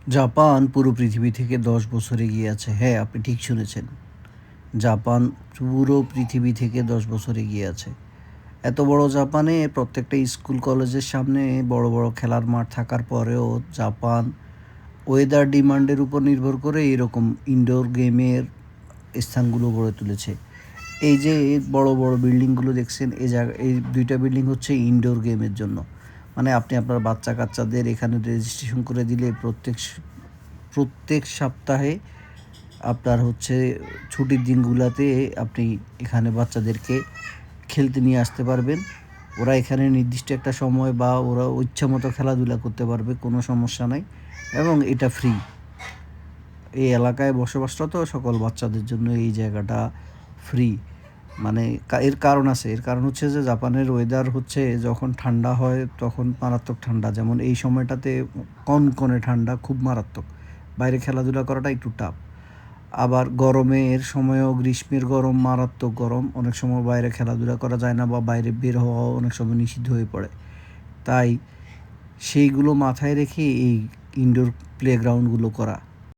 Japan পুরো পৃথিবী থেকে ১০ বছর এগিয়ে আছে। হ্যাঁ, আপনি ঠিক শুনেছেন। জাপান পুরো পৃথিবী থেকে ১০ বছর এগিয়ে আছে। এত বড় জাপানে প্রত্যেকটা স্কুল কলেজের সামনে বড় বড় খেলার মাঠ থাকার পরেও জাপান ওয়েদার ডিমান্ডের উপর নির্ভর করে এরকম ইনডোর গেমের স্থানগুলো গড়ে তুলেছে। এই যে বড় বড় বিল্ডিংগুলো দেখছেন, এই ২টা বিল্ডিং হচ্ছে ইনডোর গেমের জন্য। মানে আপনি আপনার বাচ্চা-কাচ্চাদের এখানে রেজিস্ট্রেশন করে দিলে প্রত্যেক সপ্তাহে আপনার হচ্ছে ছুটির দিনগুলাতে আপনি এখানে বাচ্চাদেরকে খেলতে নিয়ে আসতে পারবেন। ওরা এখানে নির্দিষ্ট একটা সময় বা ওরা ইচ্ছামতো খেলাধুলা করতে পারবে, কোনো সমস্যা নাই এবং এটা ফ্রি। এই এলাকায় বসবাসরত সকল বাচ্চাদের জন্য এই জায়গাটা ফ্রি। মানে এর কারণ আছে। এর কারণ হচ্ছে যে জাপানের ওয়েদার হচ্ছে যখন ঠান্ডা হয় তখন মারাত্মক ঠান্ডা। যেমন এই সময়টাতে কনকনে ঠান্ডা, খুব মারাত্মক। বাইরে খেলাধুলা করাটা একটু টাফ। আবার গরমের সময়ও গ্রীষ্মের গরম, মারাত্মক গরম। অনেক সময় বাইরে খেলাধুলা করা যায় না বা বাইরে বের হওয়াও অনেক সময় নিষিদ্ধ হয়ে পড়ে। তাই সেইগুলো মাথায় রেখে এই ইনডোর প্লেগ্রাউন্ডগুলো করা।